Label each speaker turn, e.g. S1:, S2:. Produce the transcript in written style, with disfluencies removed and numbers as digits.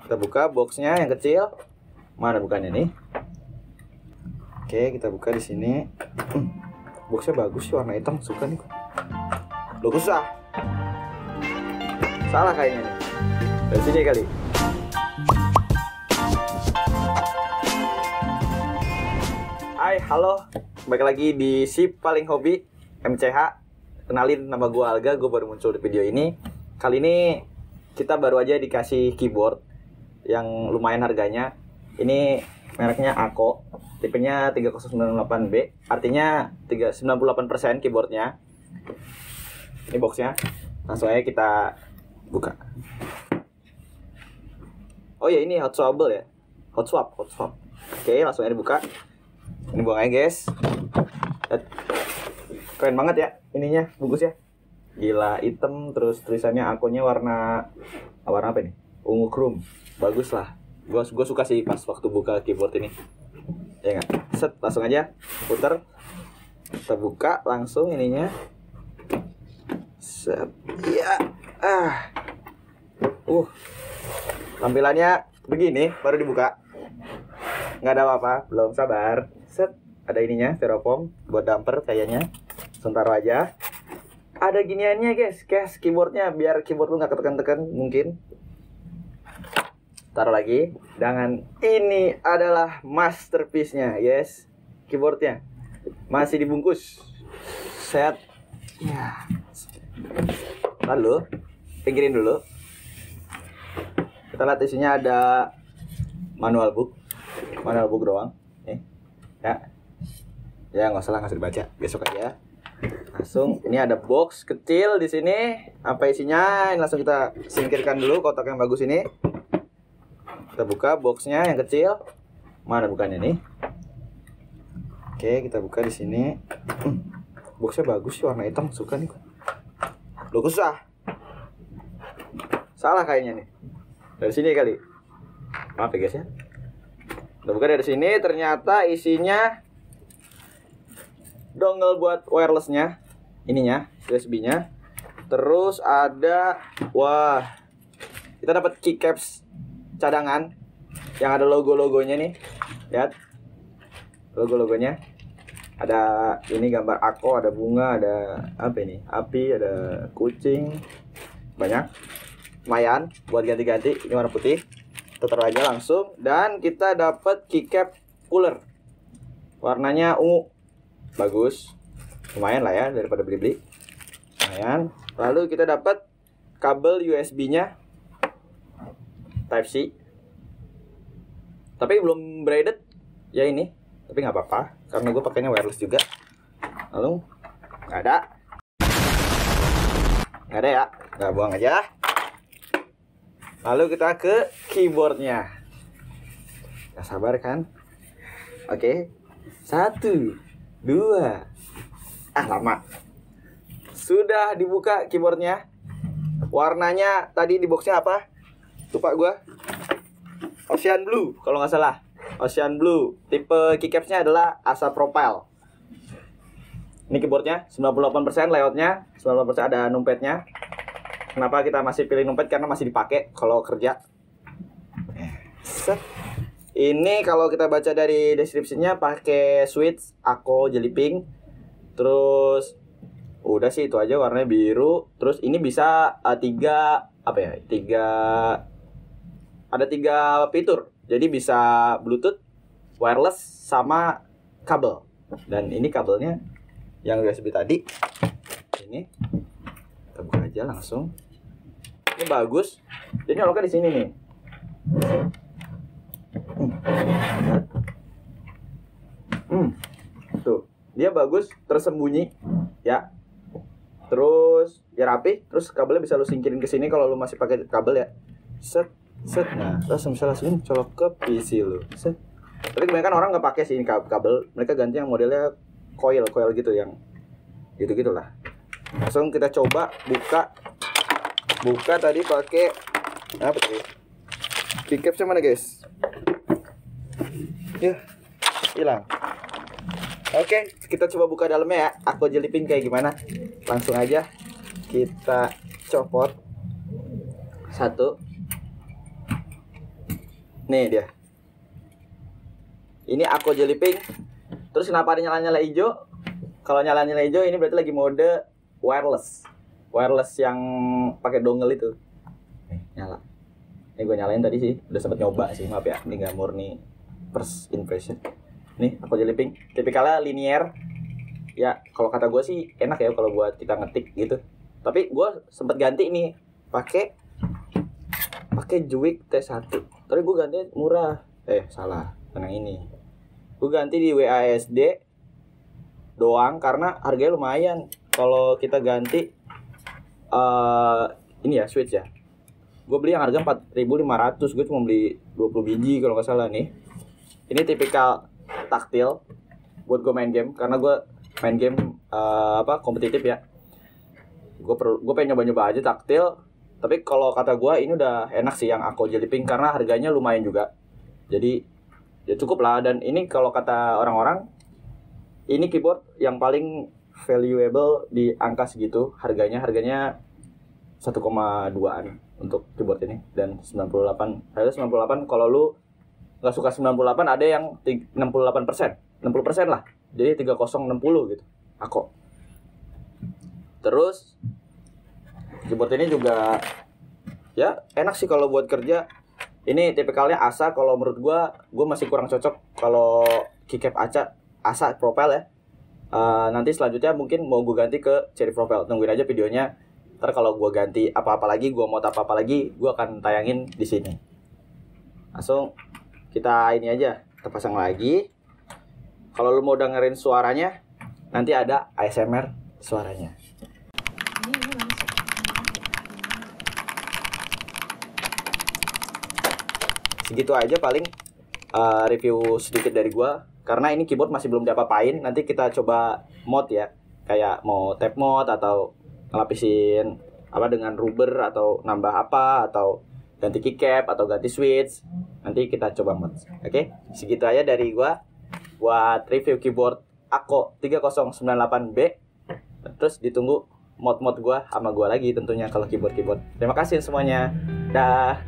S1: Kita buka boxnya yang kecil. Mana bukannya nih? Oke, kita buka di sini. Boxnya bagus sih, warna hitam, suka nih. Loh, susah. Salah kayaknya nih. Dari sini kali. Hai, halo. Balik lagi di Si Paling Hobi MCH. Kenalin, nama gue Alga, gue baru muncul di video ini. Kali ini kita baru aja dikasih keyboard yang lumayan harganya. Ini mereknya Ako, tipenya 3098B, artinya 98% keyboardnya. Ini boxnya, langsung aja kita buka. Oh ya, ini hot swap ya, hot swap. Oke, langsung aja dibuka. Ini buang aja guys. Keren banget ya ininya, bagus ya. Gila, hitam, terus tulisannya Akonya warna apa ini? Ungu chrome. Bagus lah. Gua suka sih pas waktu buka keyboard ini. Ya enggak? Set, langsung aja putar. Kita buka langsung ininya. Set. Ya. Tampilannya begini, baru dibuka. Nggak ada apa-apa, belum, sabar. Set, ada ininya, styrofoam buat damper kayaknya. Sebentar aja. Ada giniannya guys, case keyboardnya biar keyboard lu nggak ketekan-tekan mungkin. Taruh lagi. Dan ini adalah masterpiece-nya, yes. Keyboardnya masih dibungkus. Set. Ya. Lalu pinggirin dulu. Kita lihat isinya ada manual book doang. Nih. Ya nggak usah dibaca, besok aja. Langsung ini ada box kecil di sini. Apa isinya? Ini langsung kita singkirkan dulu kotak yang bagus ini. Kita buka boxnya yang kecil. Mana bukannya nih? Oke, kita buka di sini. Boxnya bagus sih, warna hitam, suka nih. Loh, susah. Salah kayaknya nih. Dari sini kali. Maaf ya guys ya. Kita buka dari sini, ternyata isinya dongle buat wirelessnya, ininya, USB-nya. Terus ada, kita dapat keycaps cadangan yang ada logo-logonya nih. Lihat logo-logonya. Ada ini gambar Ako, ada bunga, ada apa ini? Api, ada kucing. Banyak. Lumayan buat ganti-ganti. Ini warna putih. Kita taruh aja langsung. Dan kita dapat keycap cooler. Warnanya ungu. Bagus. Lumayan lah ya daripada beli-beli. Lumayan. Lalu kita dapat kabel USB-nya Type C. Tapi belum braided ya ini. Tapi nggak apa-apa karena gue pakainya wireless juga. Lalu nggak ada ya, nggak, buang aja. Lalu kita ke keyboardnya. Gak sabar kan? Oke, 1, 2. Lama. Sudah dibuka keyboardnya. Warnanya tadi di boxnya apa? Lupa gue. Ocean Blue kalau nggak salah. Ocean Blue. Tipe keycapsnya adalah Asa Profile. Ini keyboardnya 98% layoutnya, 98% ada numpetnya. Kenapa kita masih pilih numpet? Karena masih dipakai kalau kerja. Set. Ini kalau kita baca dari deskripsinya pakai switch Ako Jelly Pink. Terus udah sih itu aja, warnanya biru. Terus ini bisa ada 3 fitur. Jadi bisa Bluetooth, wireless, sama kabel. Dan ini kabelnya yang USB tadi. Ini kita buka aja langsung. Ini bagus. Jadi nyoloknya di sini nih. Tuh, dia bagus, tersembunyi ya. Terus ya rapi. Terus kabelnya bisa lu singkirin ke sini kalau lu masih pakai kabel ya. Set. Nah, terus misalnya langsung colok ke PC lu. Set. Tapi kebanyakan orang nggak pakai sih ini kabel. Mereka ganti yang modelnya coil gitu, yang gitu-gitulah. Langsung kita coba buka tadi pakai apa tadi? Keycapsnya mana guys? Ya, hilang. Oke, kita coba buka dalamnya ya. Ako Jelly Pink kayak gimana? Langsung aja kita copot. 1. Nih dia. Ini Akko Jelly Pink. Terus kenapa ada nyala-nyala hijau? Kalau nyala-nyala hijau ini berarti lagi mode wireless. Wireless yang pakai dongle itu. Nih, nyala. Ini gue nyalain tadi sih. Udah sempet nyoba sih, maaf ya. Ini gak murni first impression. Nih, Akko Jelly Pink. Tipikalnya linear. Ya, kalau kata gue sih enak ya kalau buat kita ngetik gitu. Tapi gue sempet ganti nih pakai Juik T1. Tapi gue ganti murah. Salah. Yang ini. Gue ganti di WASD doang karena harganya lumayan. Kalau kita ganti ini ya switch ya. Gue beli yang harga 4.500. Gue cuma beli 20 biji kalau nggak salah nih. Ini tipikal taktil buat gue main game karena gue main game kompetitif ya. Gue pengen nyoba-nyoba aja taktil. Tapi kalau kata gue ini udah enak sih yang Akko Jelly Pink karena harganya lumayan juga. Jadi ya cukup lah. Dan ini kalau kata orang-orang ini keyboard yang paling valuable di angka segitu. Harganya 1,2an untuk keyboard ini. Dan 98. Harga 98 kalau lu gak suka 98 ada yang 68%. 60% lah. Jadi 3060 gitu. Akko. Terus keyboard ini juga ya enak sih kalau buat kerja. Ini tipikalnya ASA. Kalau menurut gue masih kurang cocok kalau keycap ASA Propel ya. Nanti selanjutnya mungkin mau gue ganti ke Cherry Propel. Tungguin aja videonya. Ntar kalau gue ganti apa-apa lagi, gue mau apa-apa lagi, gue akan tayangin di sini. Langsung kita ini aja, kita pasang lagi. Kalau lu mau dengerin suaranya, nanti ada ASMR suaranya. Segitu aja paling review sedikit dari gua. Karena ini keyboard masih belum diapa-apain. Nanti kita coba mod ya. Kayak mau tap mod atau ngelapisin dengan rubber atau nambah apa atau ganti keycap atau ganti switch. Nanti kita coba mod. Oke? Segitu aja dari gua buat review keyboard Akko 3098B. Terus ditunggu mod-mod gua sama gua lagi tentunya kalau keyboard. Terima kasih semuanya. Dah.